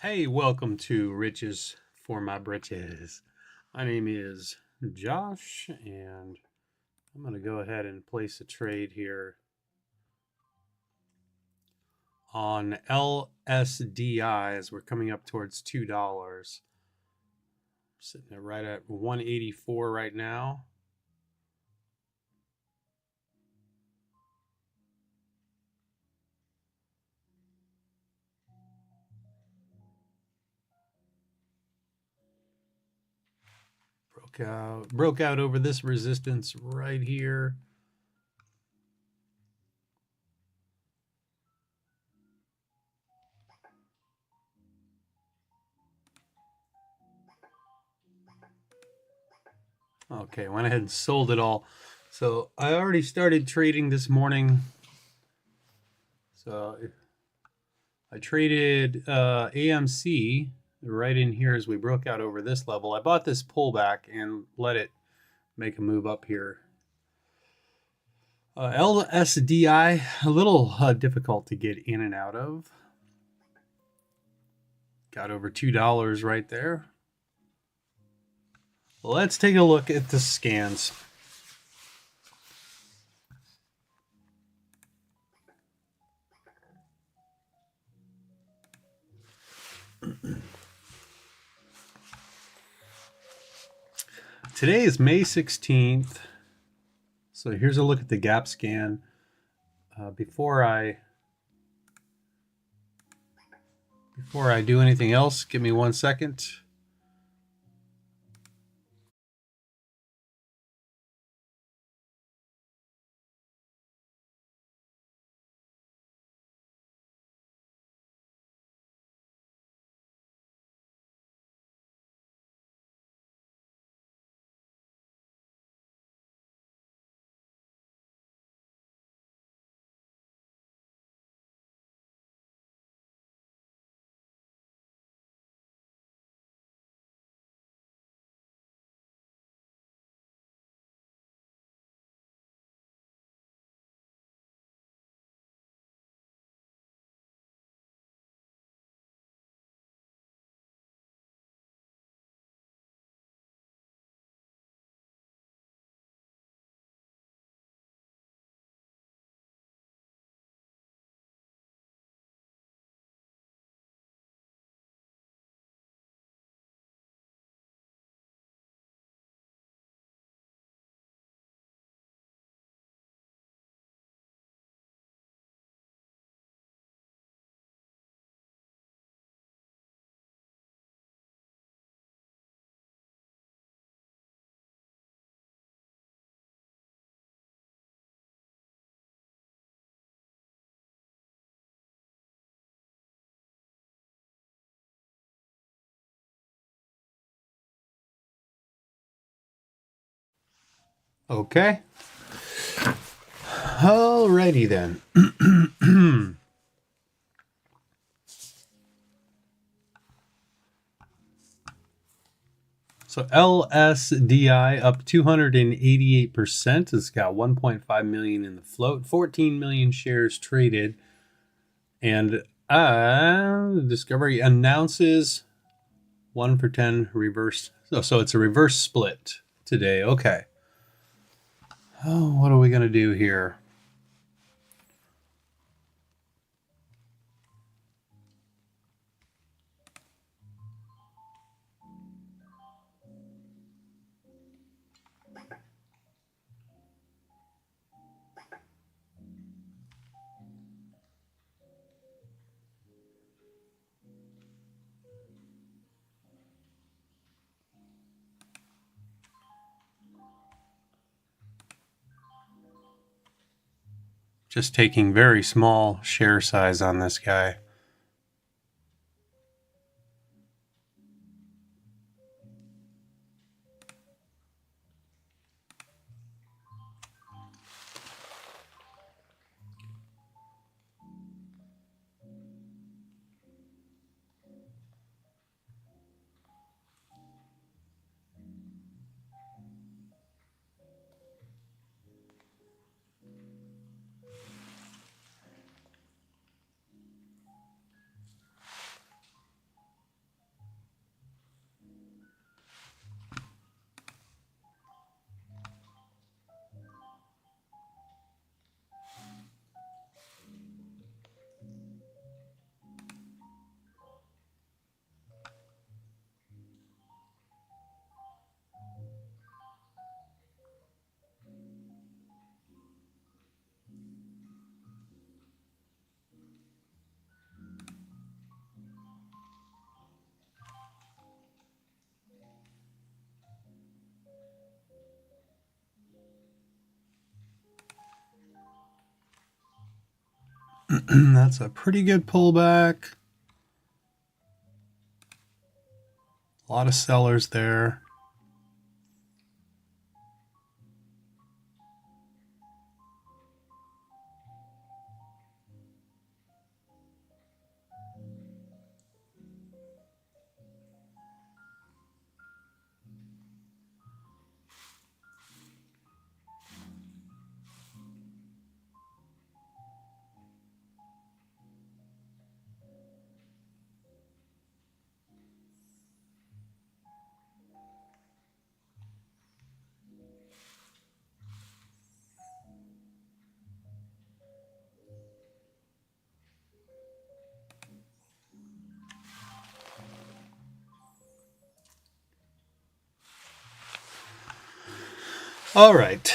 Hey, welcome to Riches for My Britches. My name is Josh, and I'm going to go ahead and place a trade here on LSDI as we're coming up towards $2. Sitting there right at 184 right now. Broke out over this resistance right here. Okay, went ahead and sold it all. So I already started trading this morning. So I traded AMC right in here as we broke out over this level. I bought this pullback and let it make a move up here. LSDI, a little difficult to get in and out of. Got over $2 right there. Let's take a look at the scans. Today is May 16th. So here's a look at the gap scan. Before I do anything else, give me 1 second. Okay. Alrighty then. So LSDI up 288%. It's got 1.5 million in the float, 14 million shares traded. And Discovery announces 1 for 10 reverse. So it's a reverse split today. Okay. Oh, what are we going to do here? Just taking very small share size on this guy. That's a pretty good pullback. A lot of sellers there. All right.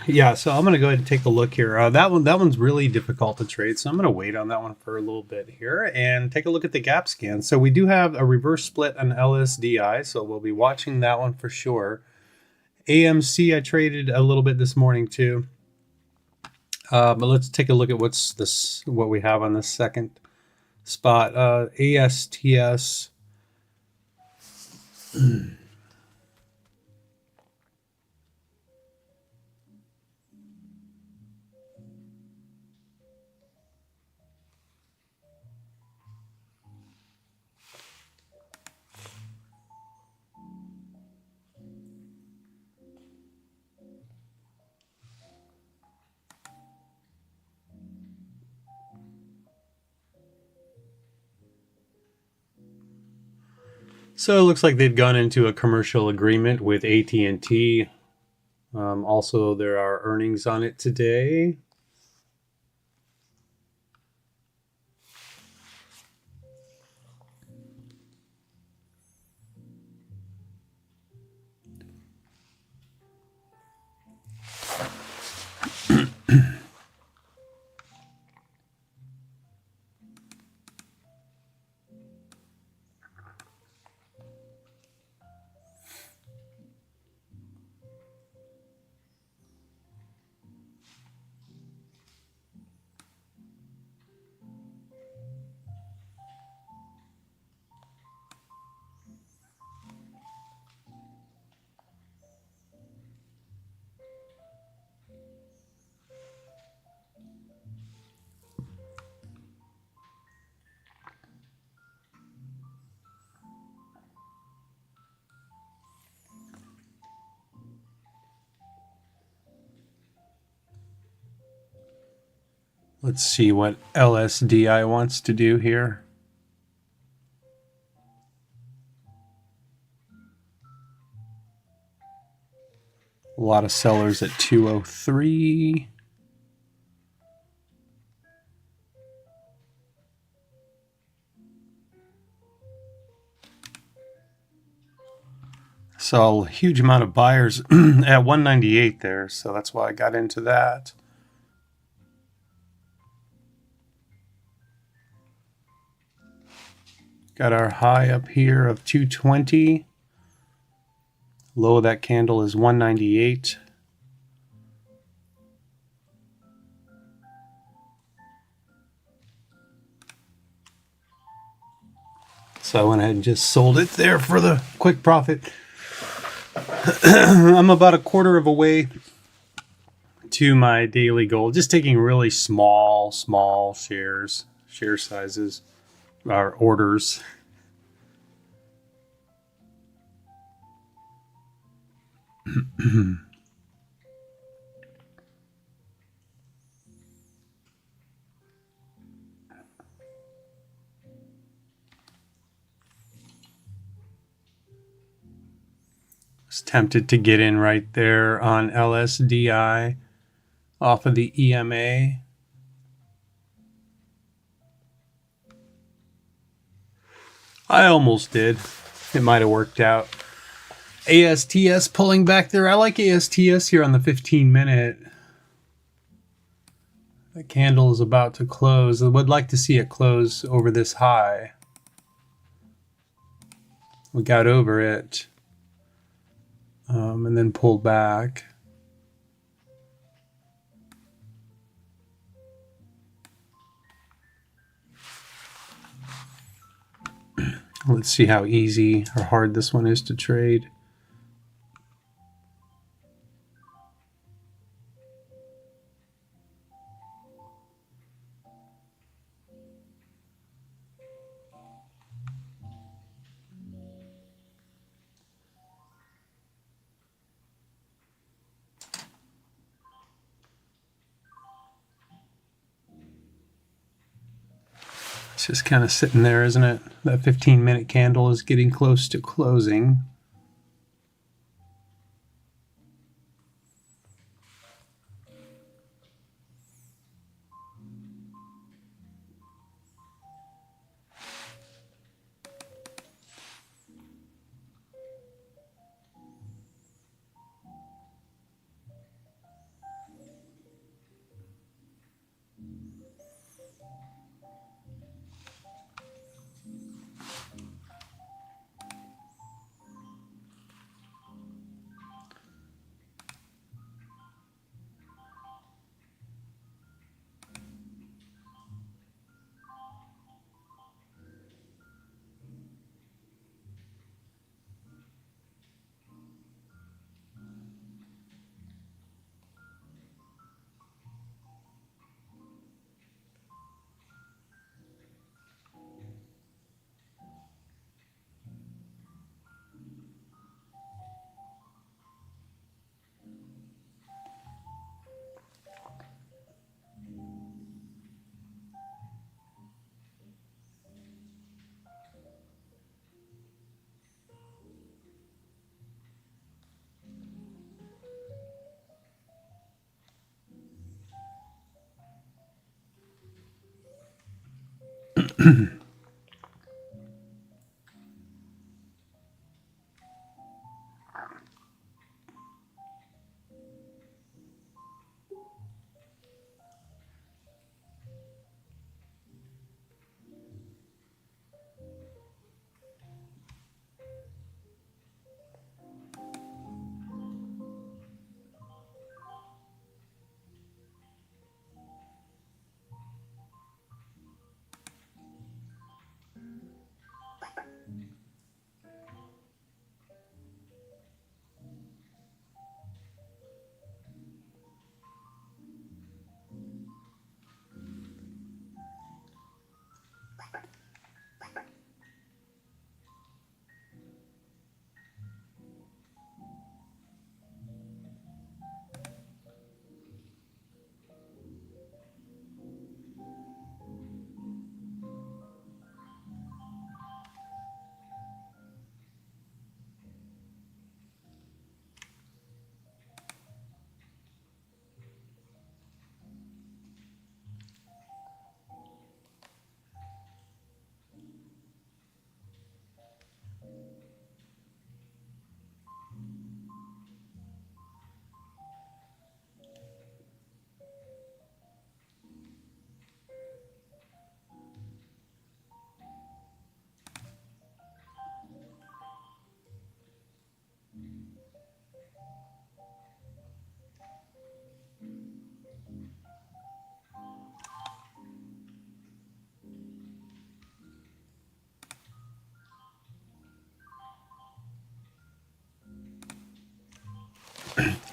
Yeah, so I'm going to go ahead and take a look here. That one's really difficult to trade, so I'm going to wait on that one for a little bit here and take a look at the gap scan. So we do have a reverse split on LSDI, so we'll be watching that one for sure. AMC I traded a little bit this morning too. But let's take a look at what we have on this second spot. ASTS. So it looks like they've gone into a commercial agreement with AT&T. Also, there are earnings on it today. Let's see what LSDI wants to do here. A lot of sellers at 203. Saw a huge amount of buyers at 198 there, so that's why I got into that. Got our high up here of 220. Low of that candle is 198. So I went ahead and just sold it there for the quick profit. I'm about a quarter of a way to my daily goal. Just taking really small share sizes, or orders. Was tempted to get in right there on LSDI off of the EMA. I almost did. It might have worked out. ASTS pulling back there. I like ASTS here on the 15-minute. The candle is about to close. I would like to see it close over this high. We got over it. And then pulled back. Let's see how easy or hard this one is to trade. It's just kind of sitting there, isn't it? That 15-minute candle is getting close to closing.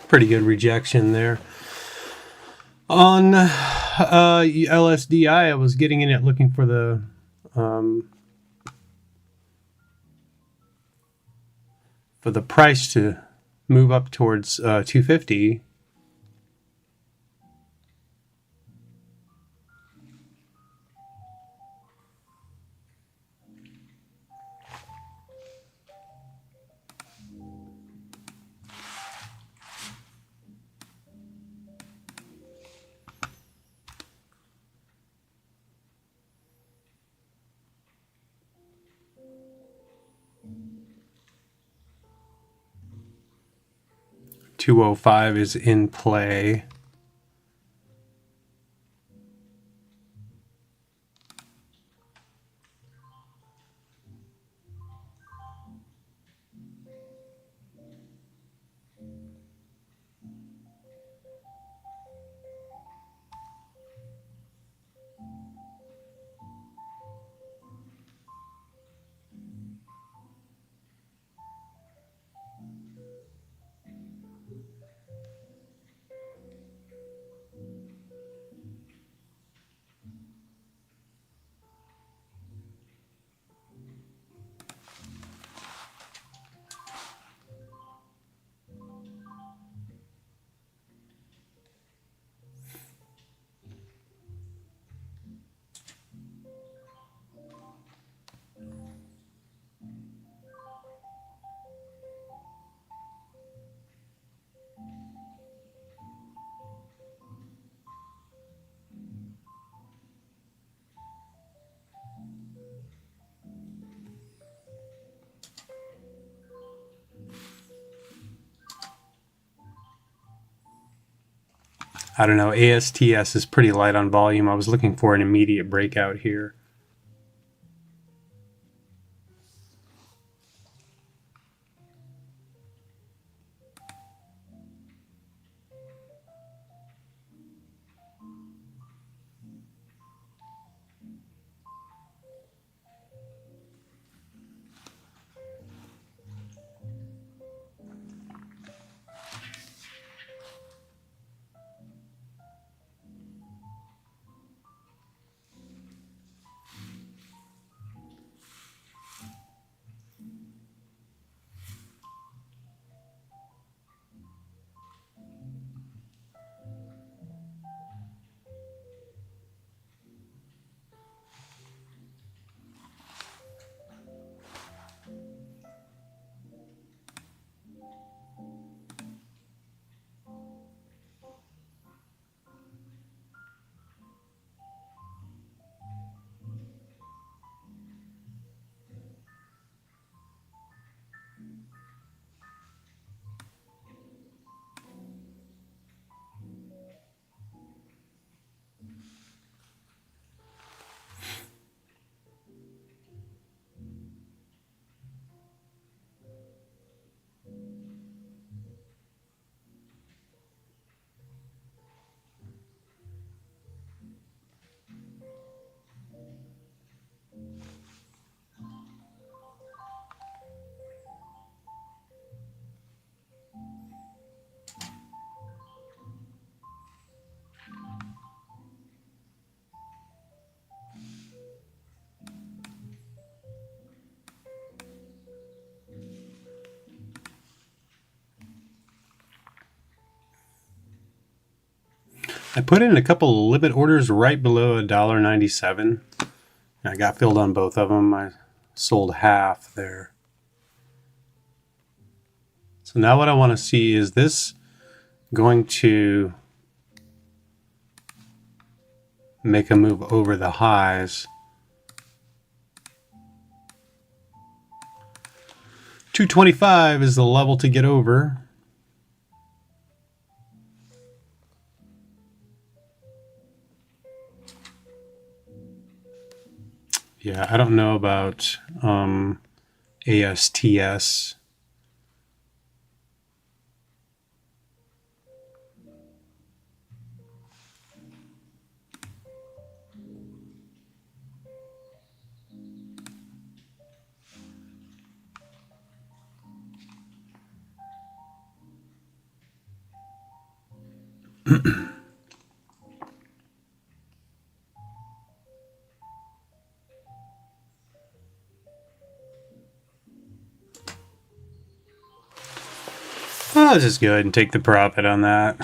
Pretty good rejection there. On LSDI, I was getting in it looking for the price to move up towards 250. $205 is in play. I don't know. ASTS is pretty light on volume. I was looking for an immediate breakout here. I put in a couple of limit orders right below $1.97. I got filled on both of them. I sold half there. So now what I want to see is this going to make a move over the highs. 225 is the level to get over. Yeah, I don't know about ASTS. I'll just go ahead and take the profit on that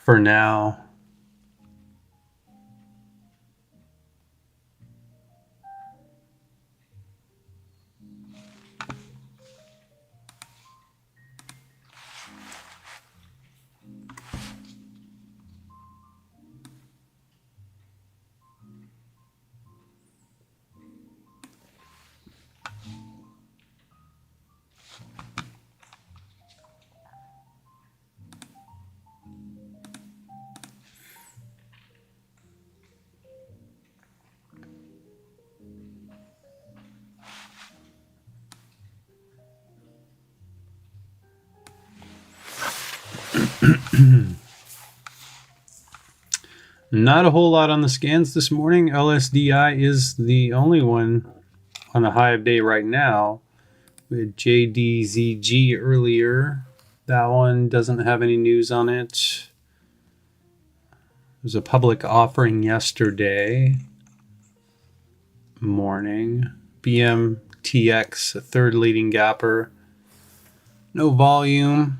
for now. Not a whole lot on the scans this morning. LSDI is the only one on the high of day right now. We had JDZG earlier. That one doesn't have any news on it. There's a public offering yesterday morning. BMTX, a third leading gapper. No volume.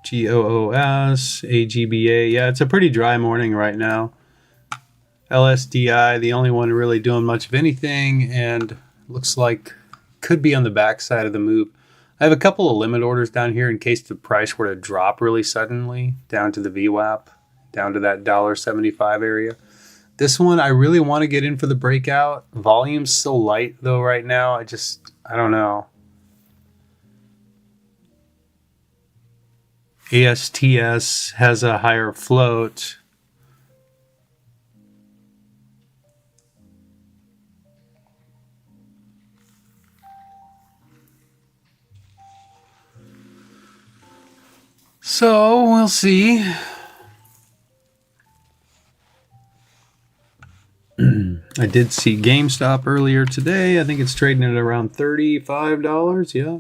GOOS, AGBA. Yeah, it's a pretty dry morning right now. LSDI, the only one really doing much of anything, and looks like could be on the backside of the move. I have a couple of limit orders down here in case the price were to drop really suddenly down to the VWAP, down to that $1.75 area. This one, I really want to get in for the breakout. Volume's so light, though, right now. I don't know. ASTS has a higher float. So we'll see. I did see GameStop earlier today. I think it's trading at around $35. Yeah.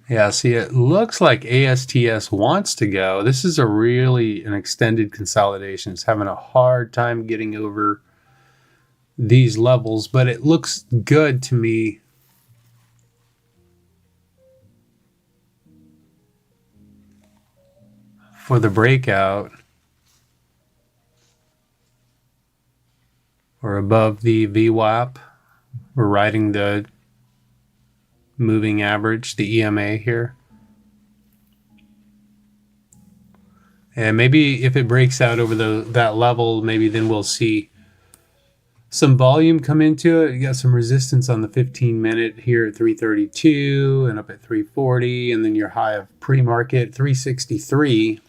Yeah, see, it looks like ASTS wants to go. This is a really an extended consolidation. It's having a hard time getting over these levels, but it looks good to me. For the breakout, we're above the VWAP. We're riding the moving average, the EMA here. And maybe if it breaks out over that level, maybe then we'll see some volume come into it. You got some resistance on the 15-minute here at 332 and up at 340, and then your high of pre-market 363.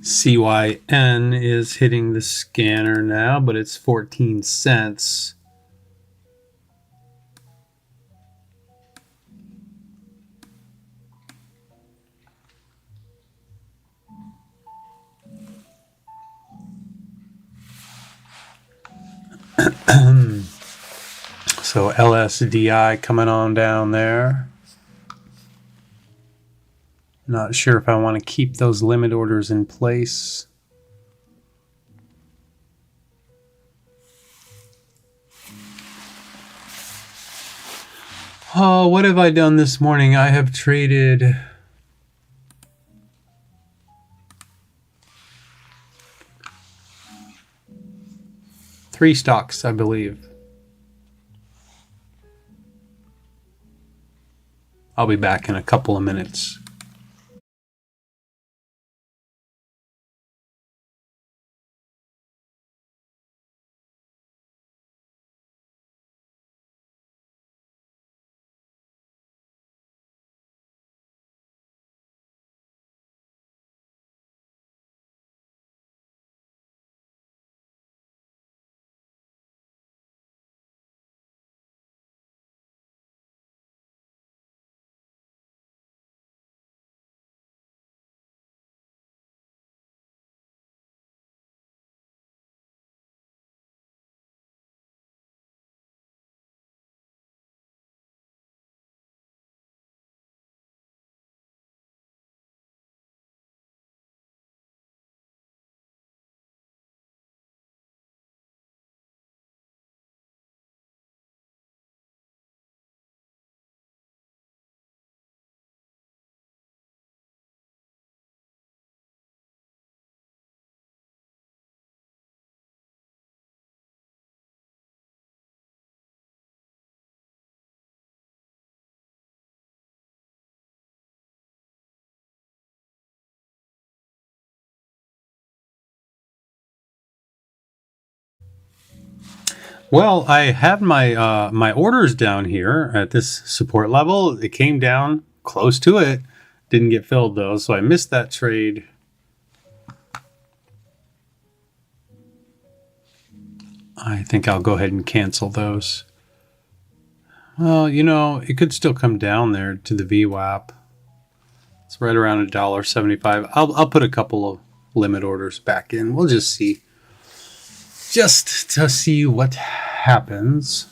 CYN is hitting the scanner now, but it's 14 cents. So LSDI coming on down there. Not sure if I want to keep those limit orders in place. Oh, what have I done this morning? I have traded 3 stocks, I believe. I'll be back in a couple of minutes. Well, I have my my orders down here at this support level. It came down close to it. Didn't get filled though, so I missed that trade. I think I'll go ahead and cancel those. Well, you know, it could still come down there to the VWAP. It's right around $1.75. I'll put a couple of limit orders back in. We'll just see. Just to see what happens.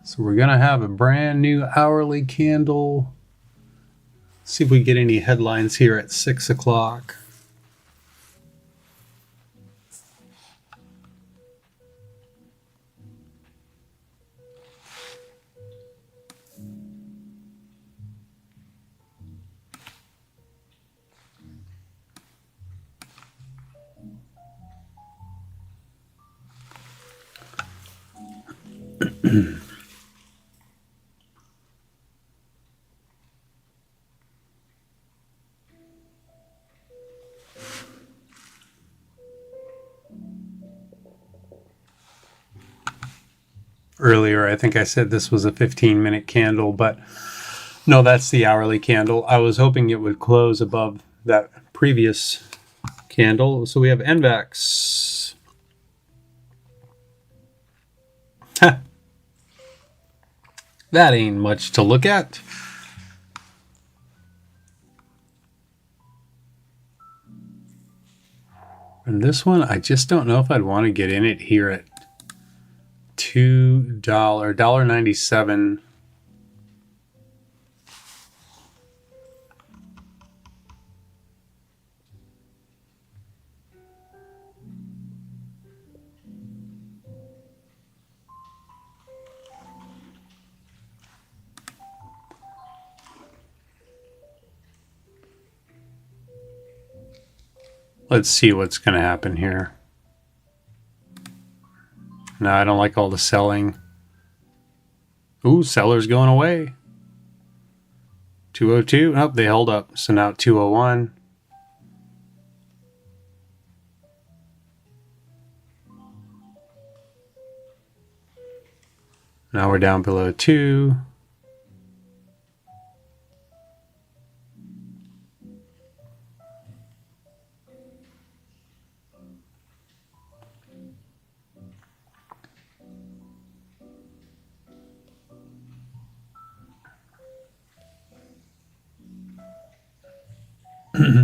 So we're going to have a brand new hourly candle. See if we get any headlines here at 6 o'clock. Earlier, I think I said this was a 15-minute candle, but no, that's the hourly candle. I was hoping it would close above that previous candle. So we have NVAX. That ain't much to look at. And this one, I just don't know if I'd want to get in it here at $2, $1.97. Let's see what's going to happen here. No, I don't like all the selling. Ooh, sellers going away. 202. Nope, they held up. So now 201. Now we're down below 2.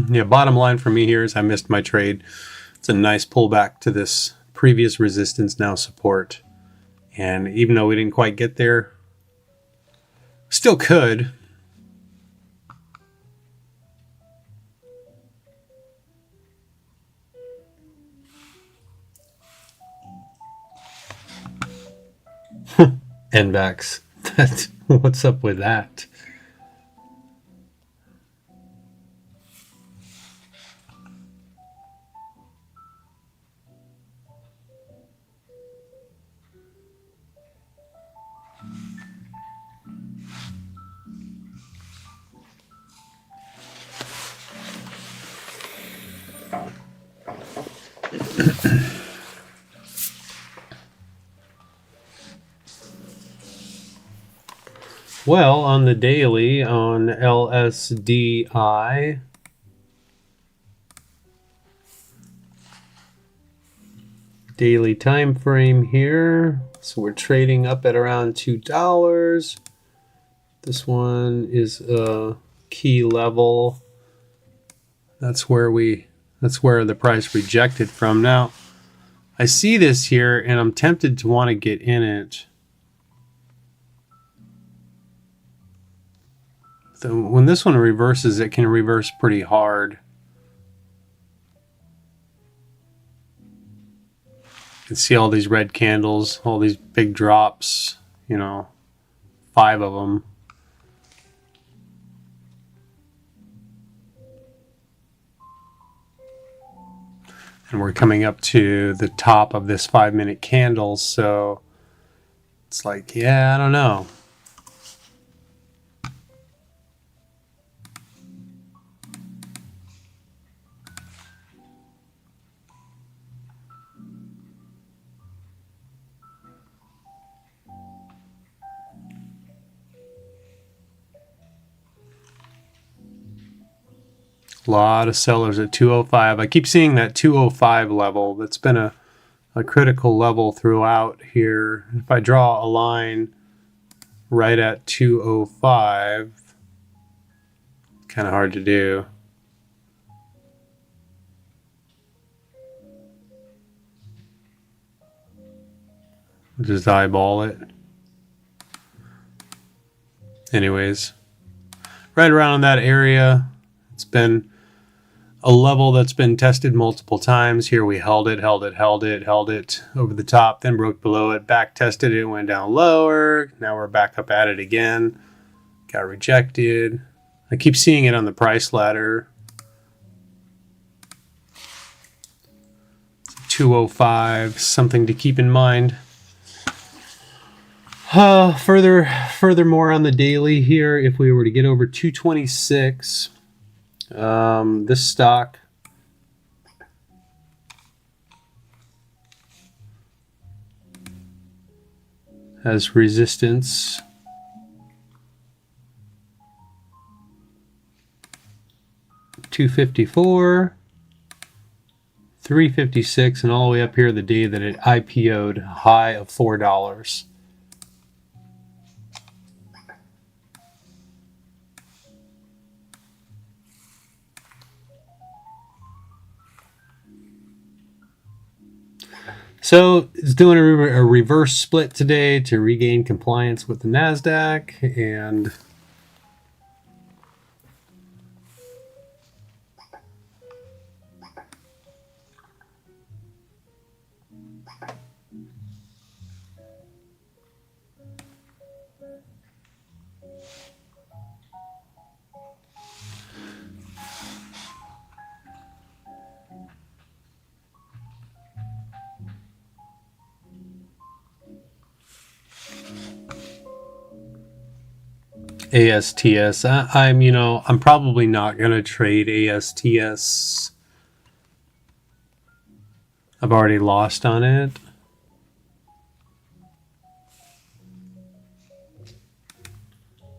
Yeah, bottom line for me here is I missed my trade. It's a nice pullback to this previous resistance, now support. And even though we didn't quite get there, still could. NVAX. What's up with that? Well, on the daily on LSDI, daily time frame here. So we're trading up at around $2. This one is a key level. That's where the price rejected from. Now, I see this here and I'm tempted to want to get in it. So when this one reverses, it can reverse pretty hard. You can see all these red candles, all these big drops, 5 of them. And we're coming up to the top of this 5-minute candle, so it's like, yeah, I don't know. A lot of sellers at 205. I keep seeing that 205 level. That's been a critical level throughout here. If I draw a line right at 205, kind of hard to do. Just eyeball it. Anyways, right around that area, it's been a level that's been tested multiple times. Here we held it over the top, then broke below it, back tested it, went down lower. Now we're back up at it again. Got rejected. I keep seeing it on the price ladder. 205, something to keep in mind. Furthermore on the daily here, if we were to get over 226, this stock has resistance $254, $356, and all the way up here the day that it IPO'd, high of $4. So it's doing a reverse split today to regain compliance with the NASDAQ, and ASTS. I'm probably not going to trade ASTS. I've already lost on it.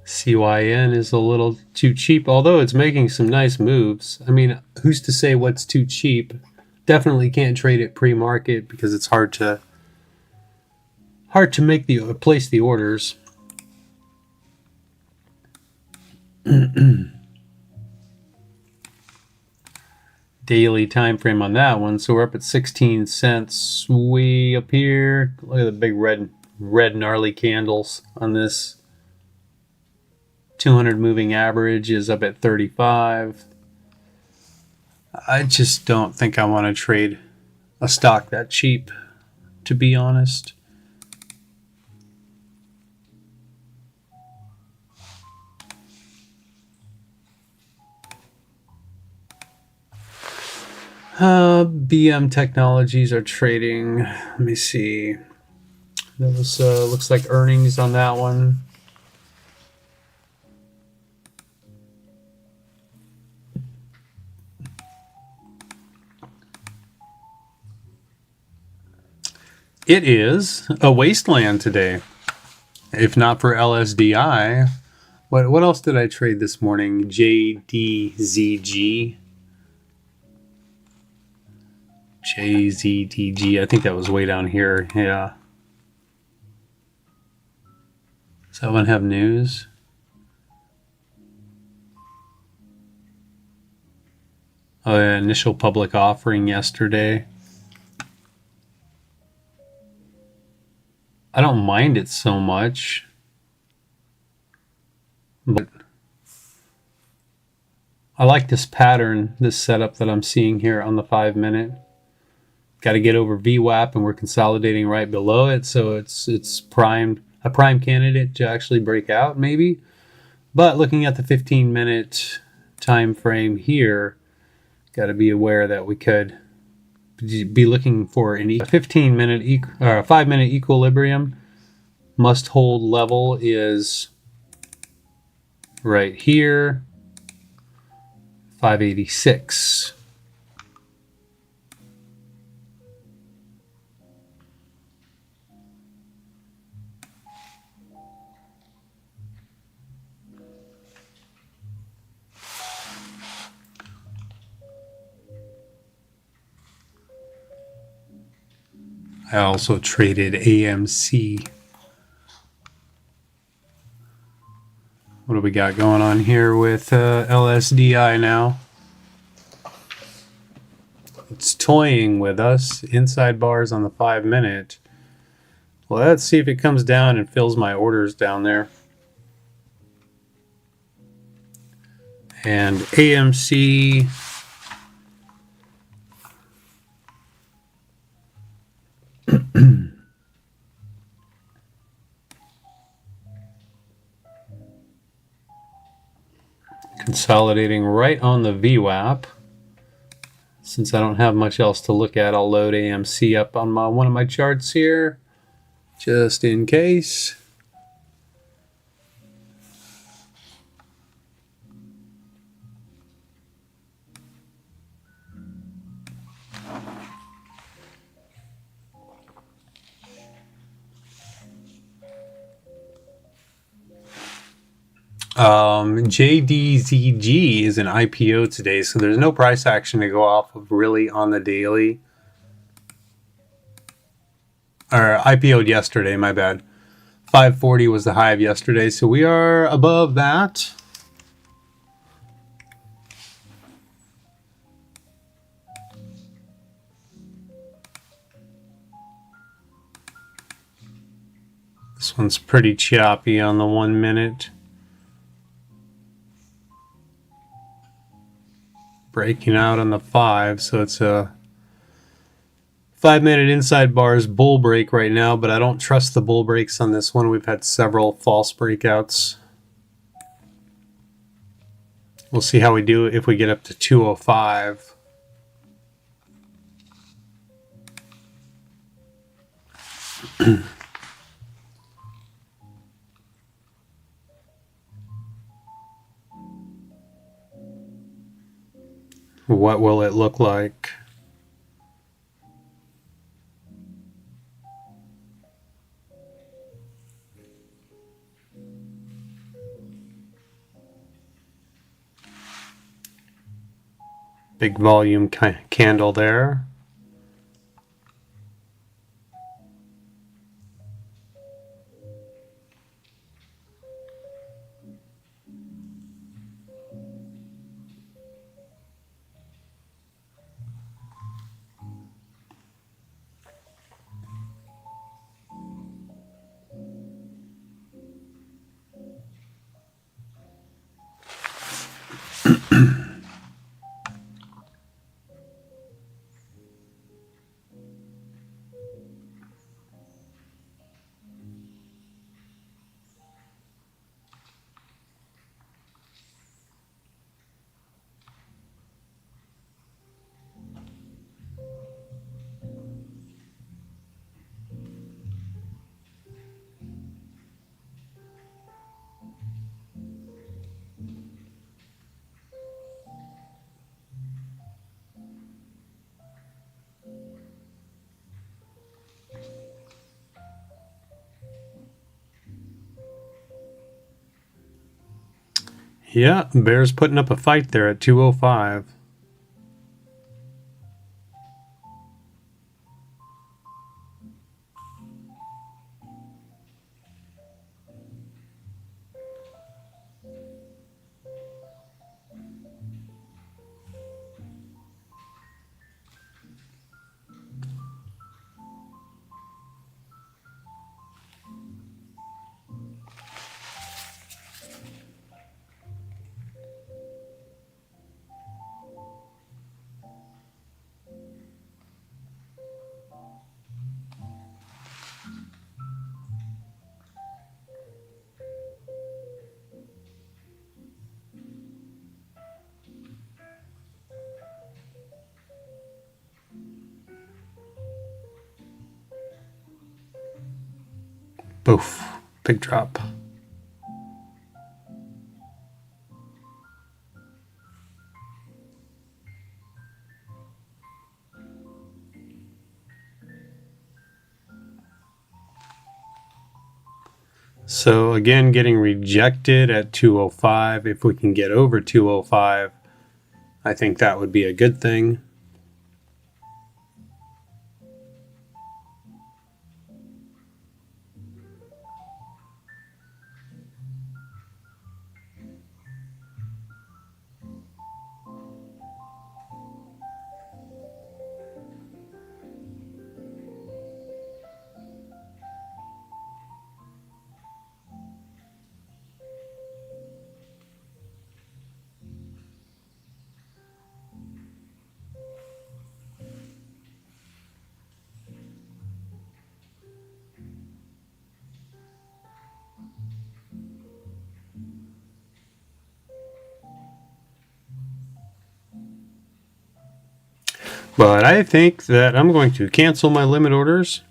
CYN is a little too cheap, although it's making some nice moves. I mean, who's to say what's too cheap? Definitely can't trade it pre-market because it's hard to place the orders. Daily time frame on that one, so we're up at 16 cents way up here. Look at the big red gnarly candles on this. 200 moving average is up at 35. I just don't think I want to trade a stock that cheap, to be honest. BM Technologies are trading. Let me see. That was looks like earnings on that one. It is a wasteland today. If not for LSDI, what else did I trade this morning? JDZG. JZTG. I think that was way down here. Yeah. Does that one have news? Oh, yeah, initial public offering yesterday. I don't mind it so much, but I like this pattern, this setup that I'm seeing here on the 5-minute. Got to get over VWAP, and we're consolidating right below it, so it's a prime candidate to actually break out, maybe. But looking at the 15-minute time frame here, got to be aware that we could be looking for a 15-minute or a 5-minute equilibrium. Must hold level is right here, 586. I also traded AMC. What do we got going on here with LSDI now? It's toying with us. Inside bars on the 5-minute. Well, let's see if it comes down and fills my orders down there. And AMC... consolidating right on the VWAP. Since I don't have much else to look at, I'll load AMC up on one of my charts here, just in case. JDZG is an IPO today, so there's no price action to go off of really on the daily. Or IPO'd yesterday, my bad. 540 was the high of yesterday, so we are above that. This one's pretty choppy on the 1 minute. Breaking out on the 5, so it's a 5-minute inside bars bull break right now, but I don't trust the bull breaks on this one. We've had several false breakouts. We'll see how we do if we get up to 205. What will it look like? Big volume candle there. Yeah, Bear's putting up a fight there at 205. Boof, big drop. So again, getting rejected at 205. If we can get over 205, I think that would be a good thing. But I think that I'm going to cancel my limit orders.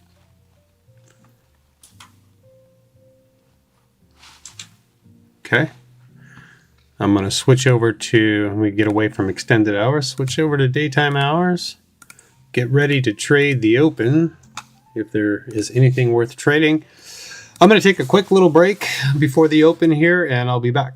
Okay. I'm going to switch over to, we get away from extended hours, switch over to daytime hours. Get ready to trade the open if there is anything worth trading. I'm going to take a quick little break before the open here, and I'll be back.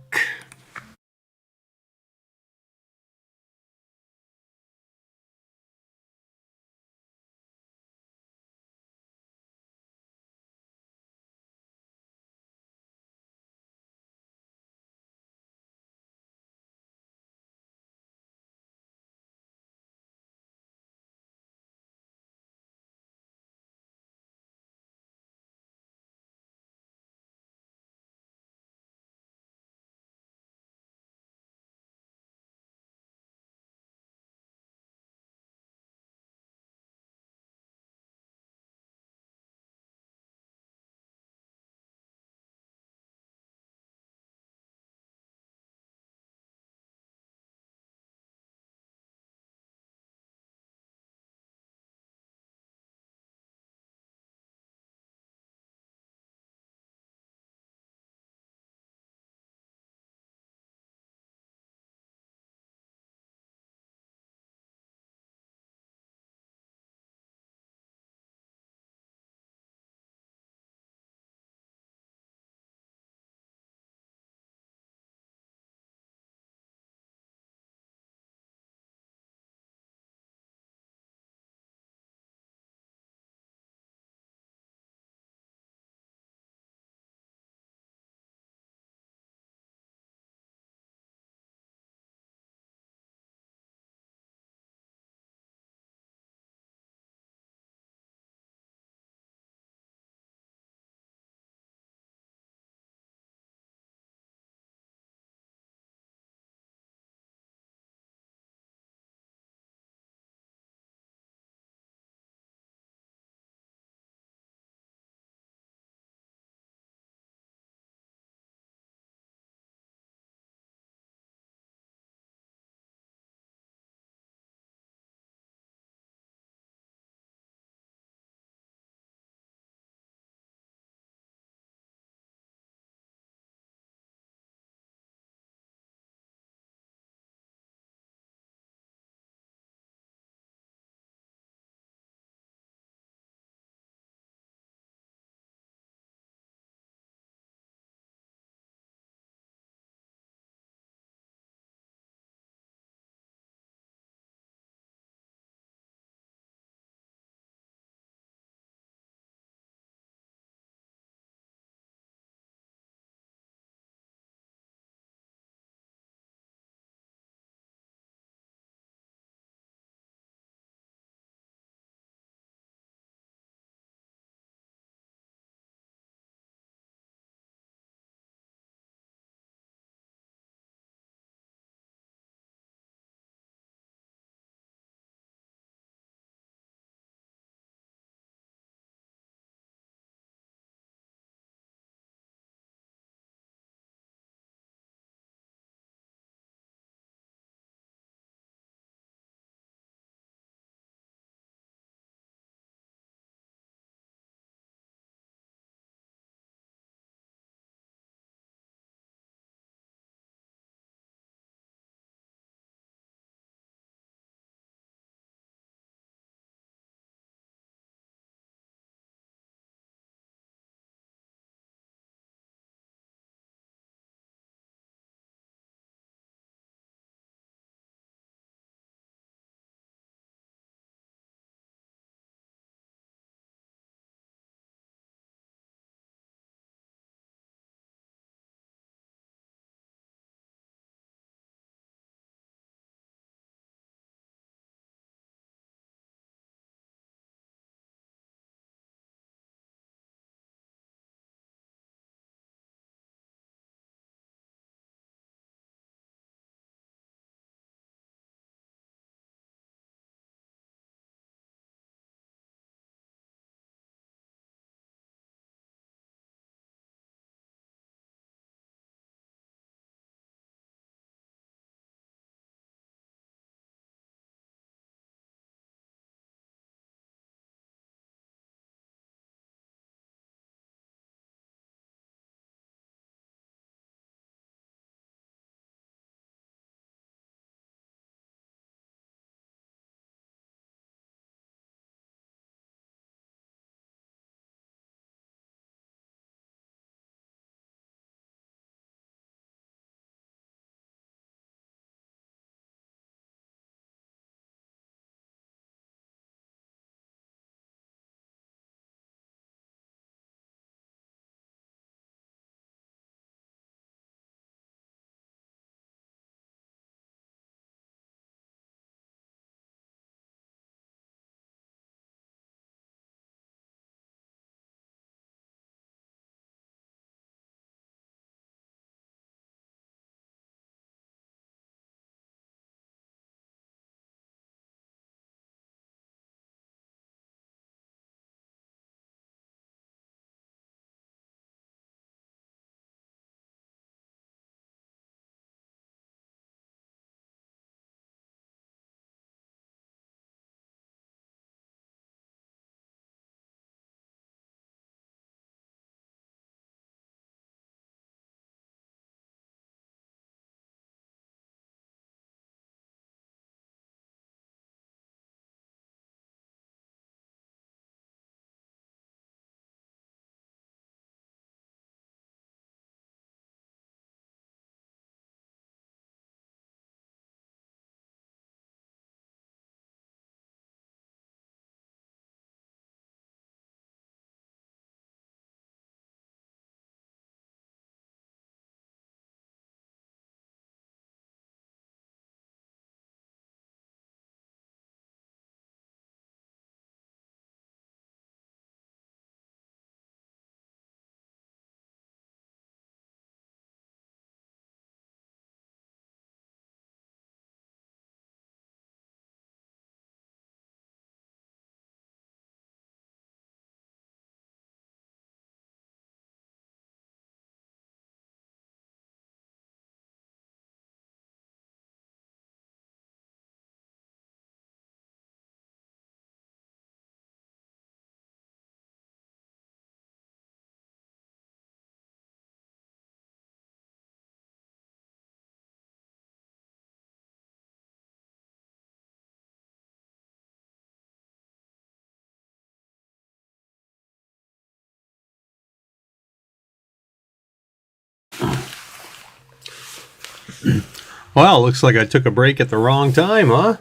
Well, looks like I took a break at the wrong time, huh?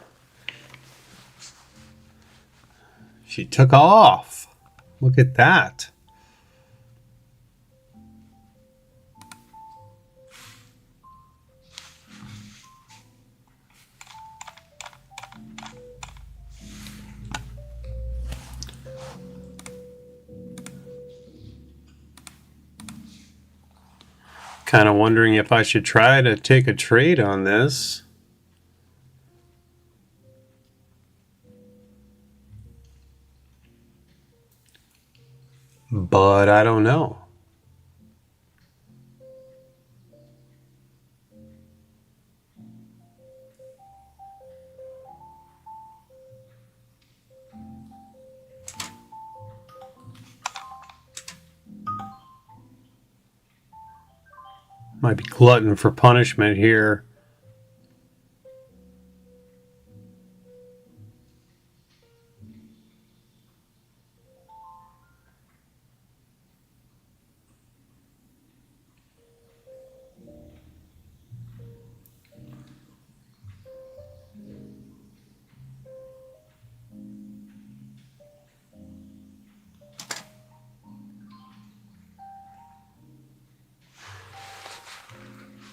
She took off. Look at that. Kind of wondering if I should try to take a trade on this. But I don't know. Might be glutton for punishment here.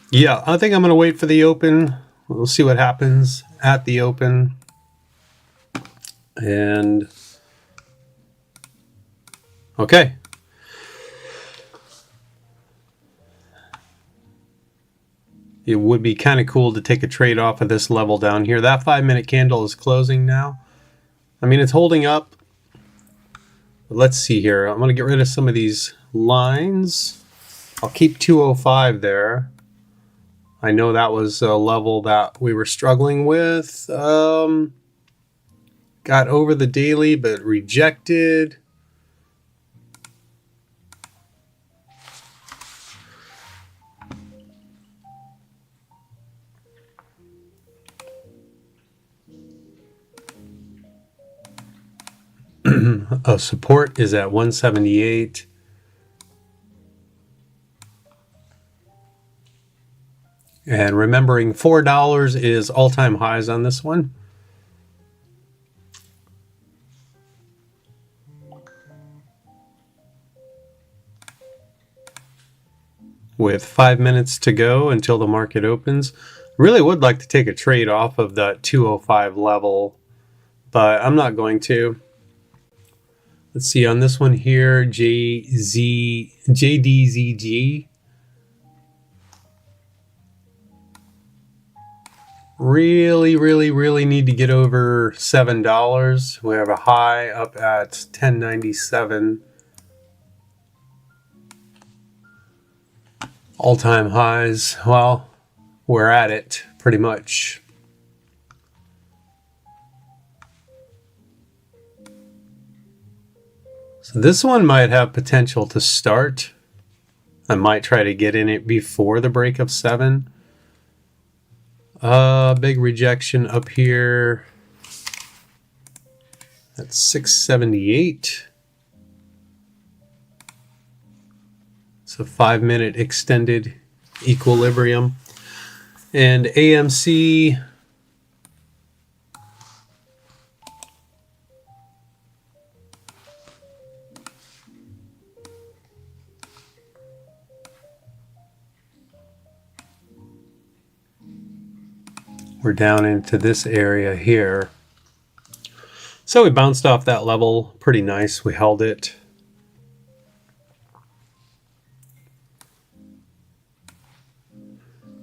Yeah, I think I'm going to wait for the open. We'll see what happens at the open. And okay. It would be kind of cool to take a trade off of this level down here. That 5-minute candle is closing now. I mean, it's holding up. But let's see here. I'm going to get rid of some of these lines. I'll keep 205 there. I know that was a level that we were struggling with. Got over the daily, but rejected. Support is at 178. And remembering $4 is all-time highs on this one. With 5 minutes to go until the market opens. Really would like to take a trade off of that 205 level, but I'm not going to. Let's see, on this one here, JDZG. Really need to get over $7. We have a high up at 1097. All-time highs. Well, we're at it pretty much. So this one might have potential to start. I might try to get in it before the break of 7. Big rejection up here at 678. It's a 5-minute extended equilibrium. And AMC, we're down into this area here. So we bounced off that level pretty nice. We held it.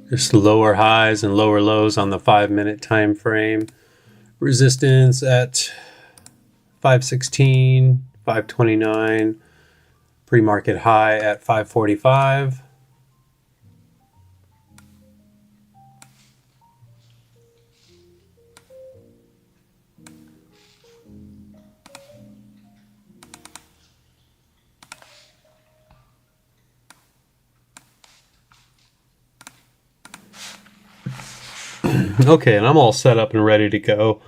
Just lower highs and lower lows on the 5-minute time frame. Resistance at 516, 529. Pre-market high at 545. Okay, and I'm all set up and ready to go.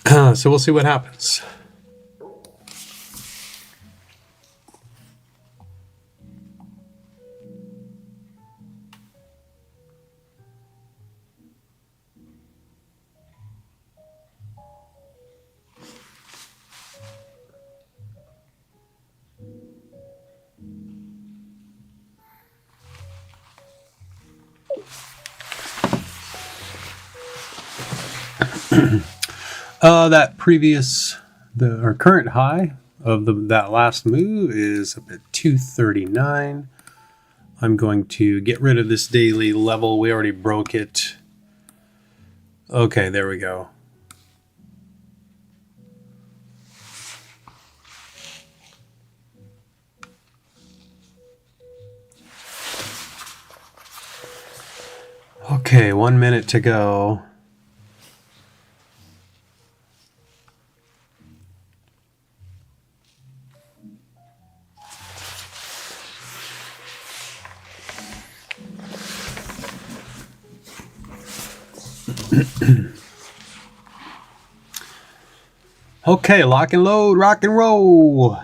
So we'll see what happens. That previous, our current high of that last move is up at 239. I'm going to get rid of this daily level. We already broke it. Okay, there we go. Okay, 1 minute to go. Okay, lock and load, rock and roll.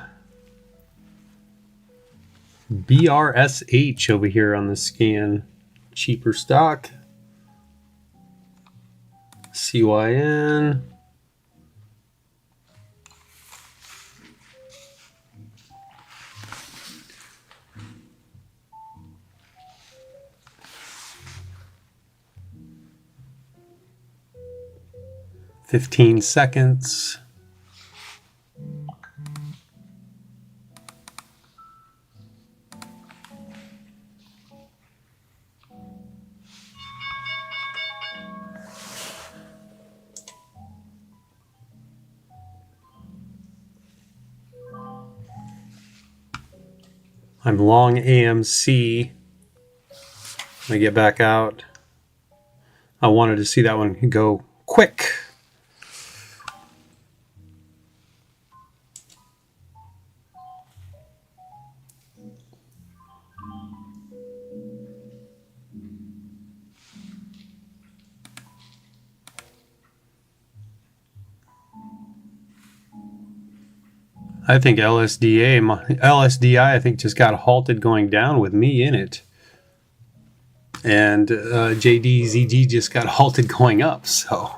BRSH over here on the scan. Cheaper stock. CYN. "15 seconds. I'm long AMC. Let me get back out. I wanted to see that one go quick. I think LSDI, I think, just got halted going down with me in it. And JDZG just got halted going up, so.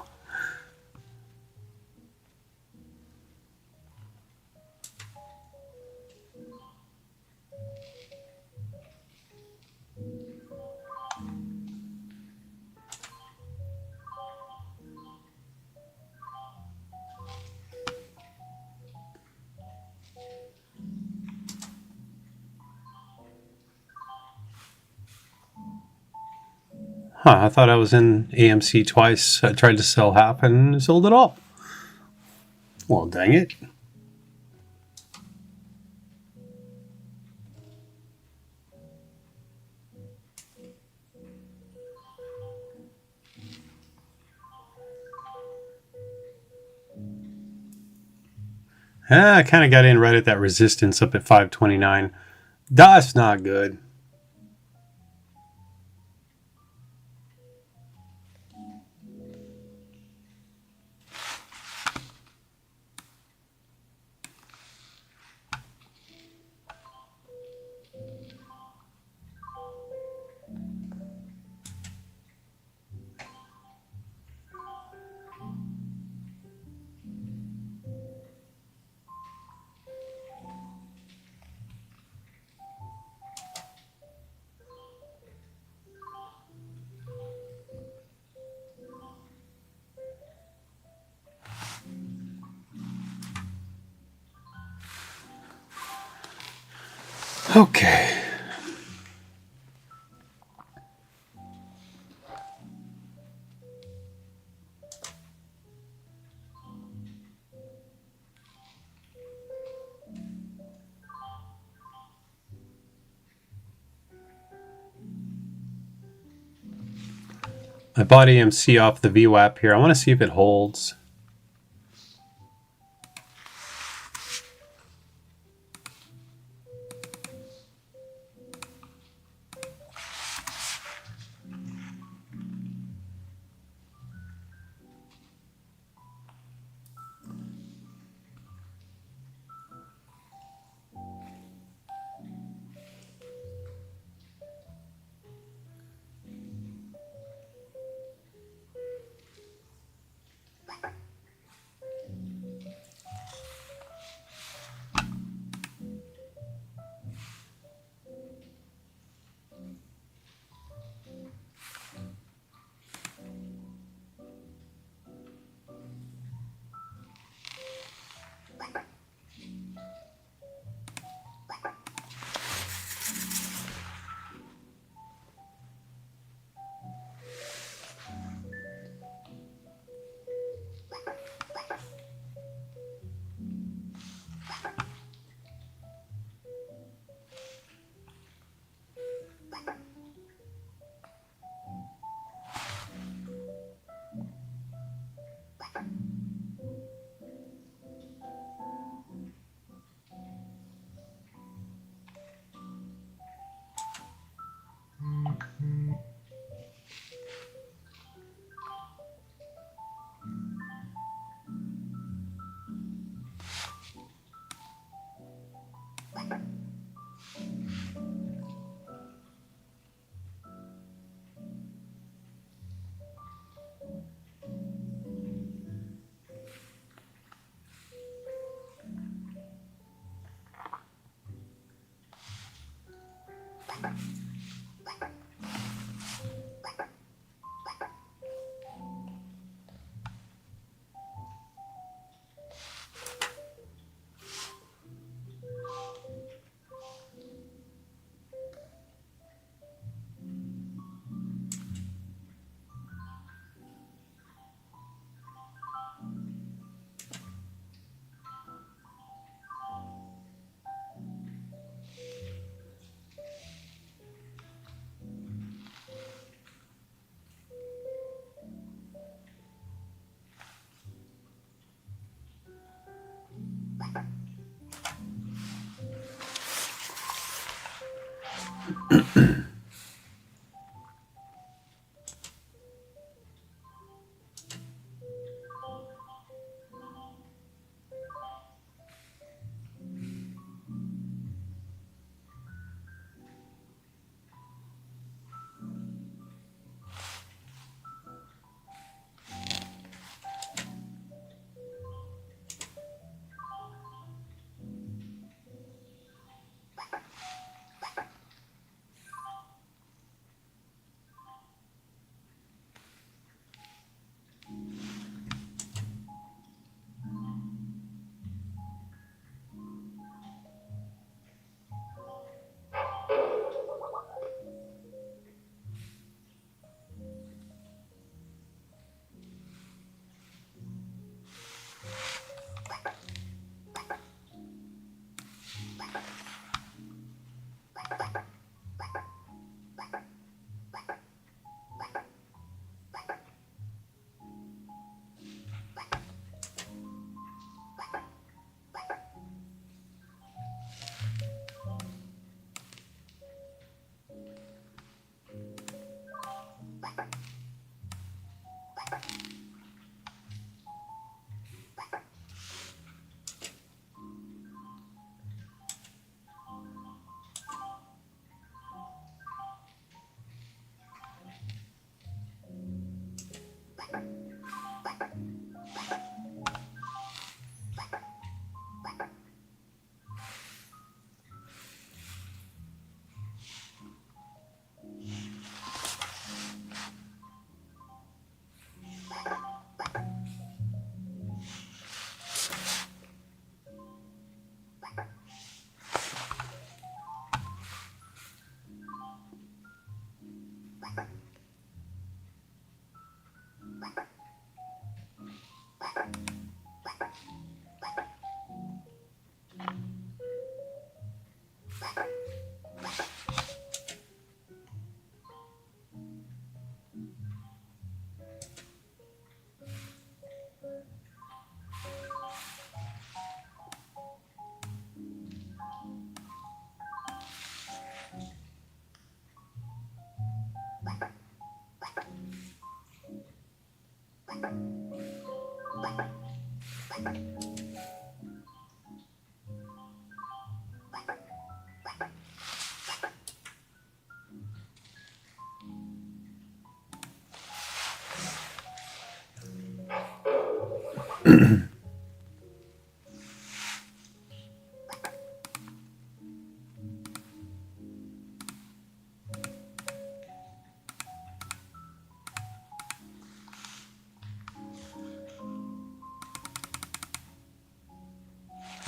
Huh, I thought I was in AMC twice. I tried to sell half and sold it all. Well, dang it. I kind of got in right at that resistance up at 529. That's not good. Okay. I bought AMC off the VWAP here. I want to see if it holds.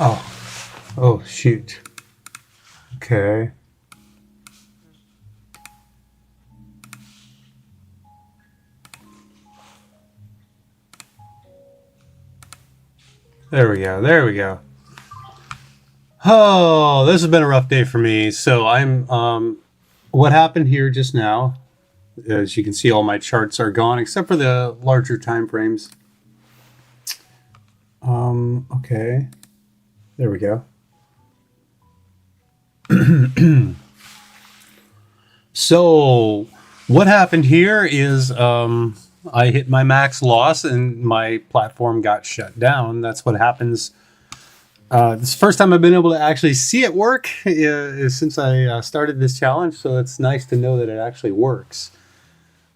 Oh, oh, shoot. Okay. There we go. There we go. Oh, this has been a rough day for me. So what happened here just now, as you can see, all my charts are gone except for the larger time frames. Okay. There we go. So what happened here is I hit my max loss and my platform got shut down. That's what happens This is the first time I've been able to actually see it work since I started this challenge, so it's nice to know that it actually works.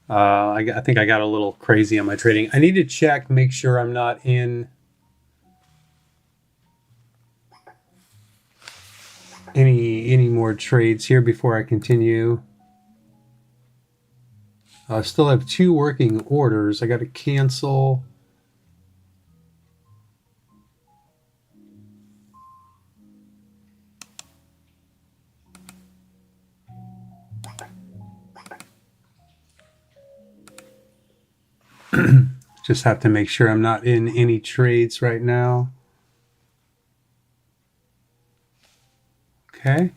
I think I got a little crazy on my trading. I need to check, make sure I'm not in any more trades here before I continue. I still have 2 working orders. I got to cancel. Just have to make sure I'm not in any trades right now. Okay.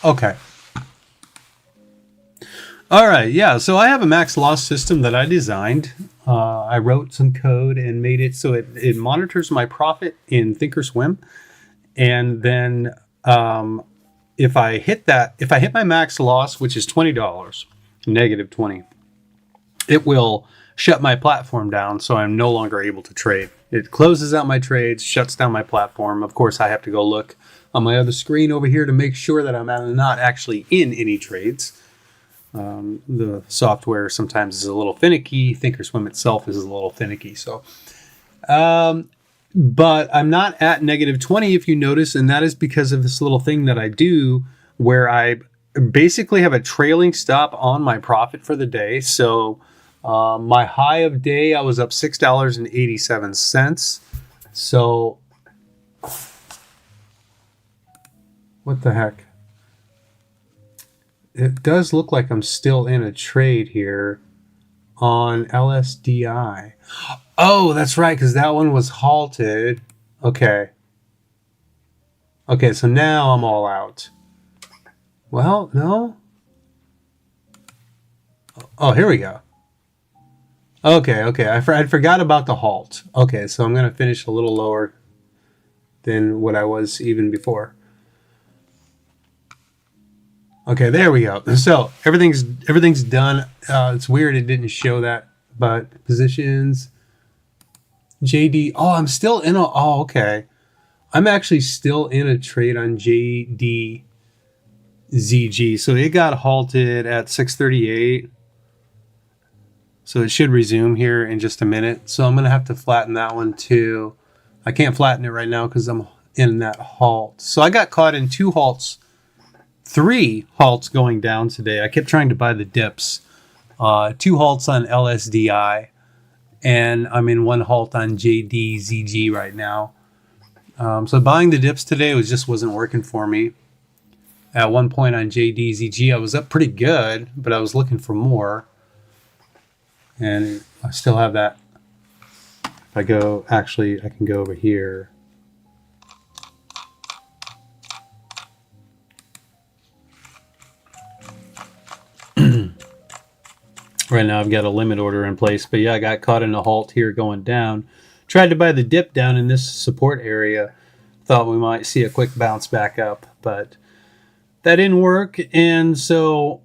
Okay. All right. Yeah. So I have a max loss system that I designed. I wrote some code and made it so it monitors my profit in Thinkorswim. And then if I hit my max loss, which is $20, negative 20, it will shut my platform down, so I'm no longer able to trade. It closes out my trades, shuts down my platform. Of course, I have to go look on my other screen over here to make sure that I'm not actually in any trades. The software sometimes is a little finicky. Thinkorswim itself is a little finicky. So, but I'm not at negative 20, if you notice, and that is because of this little thing that I do where I basically have a trailing stop on my profit for the day. So my high of day, I was up $6.87. So what the heck? It does look like I'm still in a trade here on LSDI. Oh, that's right, because that one was halted. Okay. Okay, so now I'm all out. Well, no. Oh, here we go. Okay. I forgot about the halt. Okay, so I'm going to finish a little lower than what I was even before. Okay, there we go. So everything's done. It's weird it didn't show that, but positions, JD. Oh, I'm still in a. Oh, okay. I'm actually still in a trade on JDZG. So it got halted at 638. So it should resume here in just a minute. So I'm going to have to flatten that one too. I can't flatten it right now because I'm in that halt. So I got caught in 2 halts. 3 halts going down today. I kept trying to buy the dips. 2 halts on LSDI, and I'm in 1 halt on JDZG right now. So buying the dips today wasn't working for me. At one point on JDZG, I was up pretty good, but I was looking for more. And I still have that. If I go, actually, I can go over here. Right now I've got a limit order in place, but yeah, I got caught in a halt here going down. Tried to buy the dip down in this support area. Thought we might see a quick bounce back up, but that didn't work. And so,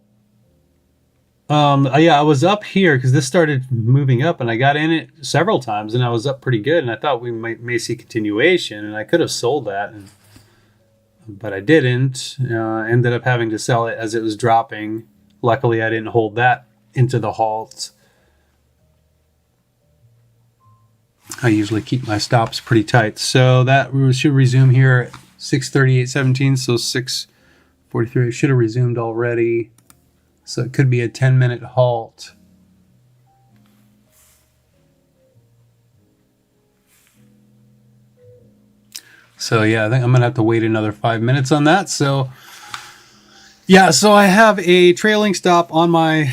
yeah, I was up here because this started moving up, and I got in it several times, and I was up pretty good. And I thought we may see continuation, and I could have sold that, but I didn't. Ended up having to sell it as it was dropping. Luckily, I didn't hold that into the halt. I usually keep my stops pretty tight. So that should resume here at 638.17. So 643 should have resumed already. So it could be a 10-minute halt. So yeah, I think I'm gonna have to wait another 5 minutes on that. So yeah, so I have a trailing stop on my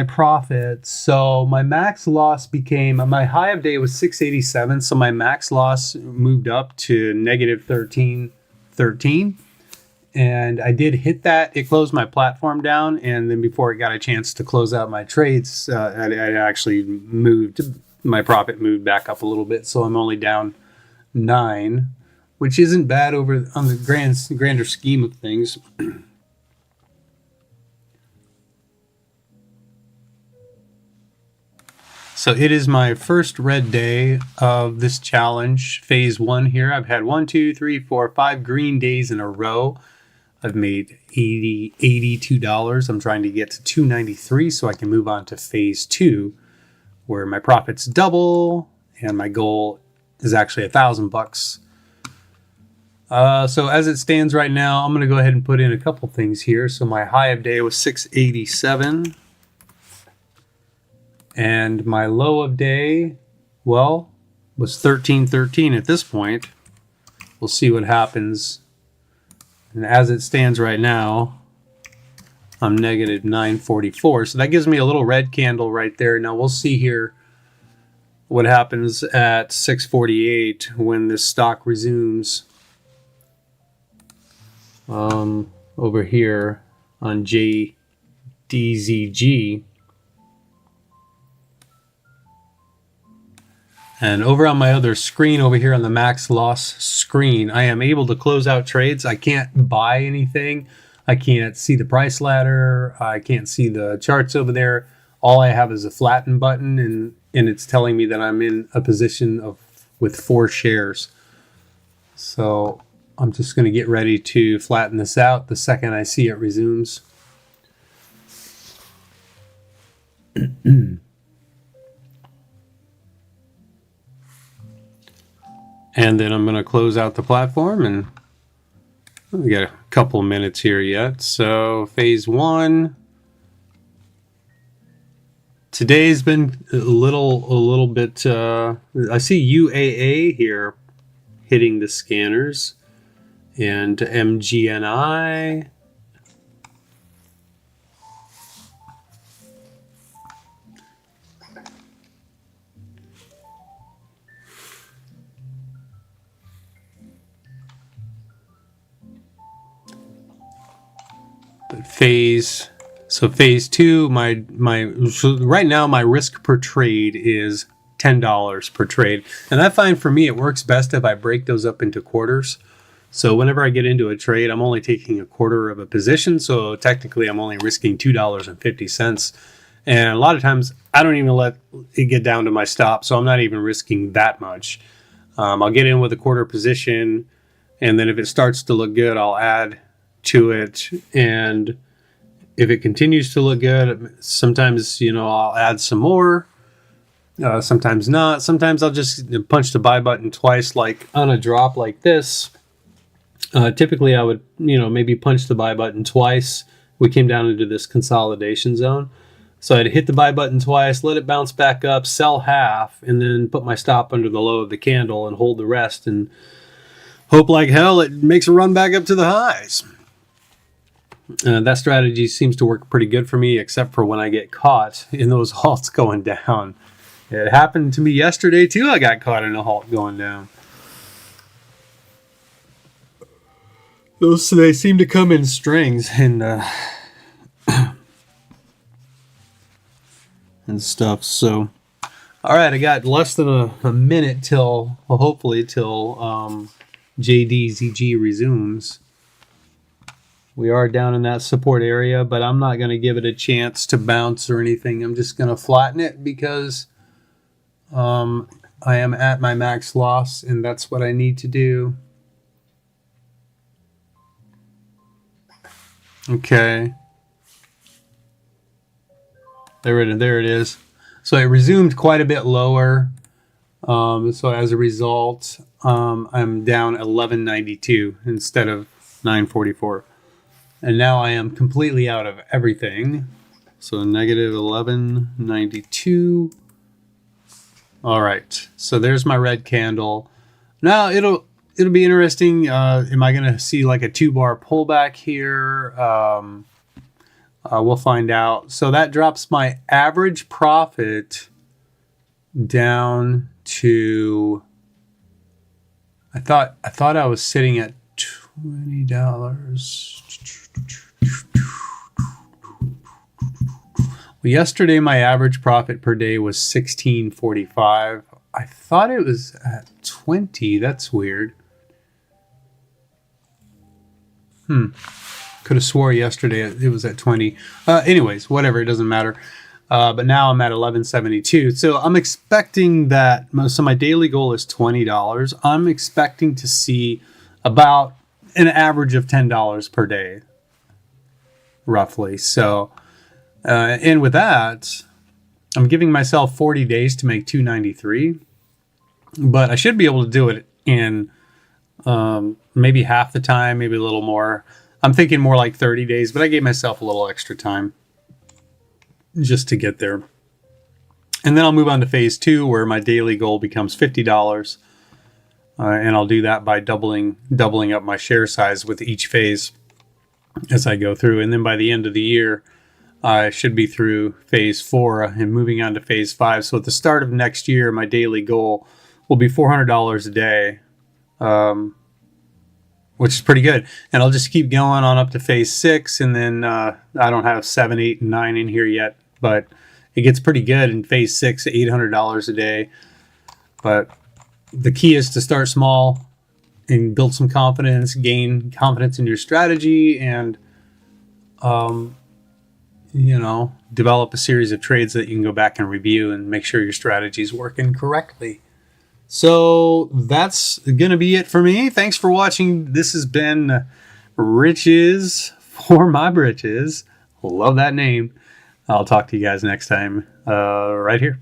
profit. So my max loss became, my high of day was 687. So my max loss moved up to negative 13.13. And I did hit that. It closed my platform down. And then before it got a chance to close out my trades, I actually moved, my profit moved back up a little bit. So I'm only down 9, which isn't bad on the grander scheme of things. So it is my first red day of this challenge, phase 1 here. I've had 1, 2, 3, 4, 5 green days in a row. I've made $82. I'm trying to get to $293 so I can move on to phase 2, where my profits double and my goal is actually $1,000. So as it stands right now, I'm going to go ahead and put in a couple things here. So my high of day was 687. And my low of day, well, was 1313 at this point. We'll see what happens. And as it stands right now, I'm negative 944. So that gives me a little red candle right there. Now we'll see here what happens at 648 when this stock resumes over here on JDZG. And over on my other screen over here on the max loss screen, I am able to close out trades. I can't buy anything. I can't see the price ladder. I can't see the charts over there. All I have is a flatten button, and it's telling me that I'm in a position with 4 shares. So I'm just going to get ready to flatten this out the second I see it resumes. And then I'm going to close out the platform, and we got a couple of minutes here yet. So phase 1. Today's been a little bit, I see UAA here hitting the scanners, and MGNI. But phase 2, so right now my risk per trade is $10 per trade, and I find for me it works best if I break those up into quarters. So whenever I get into a trade, I'm only taking a quarter of a position, so technically I'm only risking $2.50. And a lot of times I don't even let it get down to my stop, so I'm not even risking that much. I'll get in with a quarter position, and then if it starts to look good, I'll add to it. And if it continues to look good, sometimes, I'll add some more. Sometimes not. Sometimes I'll just punch the buy button twice, like on a drop like this. Typically, I would, maybe punch the buy button twice. We came down into this consolidation zone. So I'd hit the buy button twice, let it bounce back up, sell half, and then put my stop under the low of the candle and hold the rest, and hope like hell it makes a run back up to the highs. That strategy seems to work pretty good for me, except for when I get caught in those halts going down. It happened to me yesterday too. I got caught in a halt going down. They seem to come in strings and stuff. So, all right, I got less than a minute till, well, hopefully till JDZG resumes. We are down in that support area, but I'm not going to give it a chance to bounce or anything. I'm just going to flatten it because I am at my max loss, and that's what I need to do. Okay. There it is. So it resumed quite a bit lower. So as a result, I'm down 1192 instead of 944. And now I am completely out of everything. So negative 1192. All right. So there's my red candle. Now it'll be interesting. Am I going to see like a 2-bar pullback here? We'll find out. So that drops my average profit down to, I thought I was sitting at $20. Well, yesterday my average profit per day was $16.45. I thought it was at 20. That's weird. Could have swore yesterday it was at 20. Anyways, whatever, it doesn't matter. But now I'm at 1172. So I'm expecting that. So my daily goal is $20. I'm expecting to see about an average of $10 per day, roughly. So, and with that, I'm giving myself 40 days to make 293, but I should be able to do it in maybe half the time, maybe a little more. I'm thinking more like 30 days, but I gave myself a little extra time just to get there. And then I'll move on to phase 2, where my daily goal becomes $50. And I'll do that by doubling up my share size with each phase as I go through. And then by the end of the year, I should be through phase 4 and moving on to phase 5. So at the start of next year, my daily goal will be $400 a day, which is pretty good. And I'll just keep going on up to phase 6. And then I don't have 7, 8, and 9 in here yet, but it gets pretty good in phase 6, $800 a day. But the key is to start small and build some confidence, gain confidence in your strategy, and develop a series of trades that you can go back and review and make sure your strategy is working correctly. So that's going to be it for me. Thanks for watching. This has been Riches for My Britches. Love that name. I'll talk to you guys next time right here.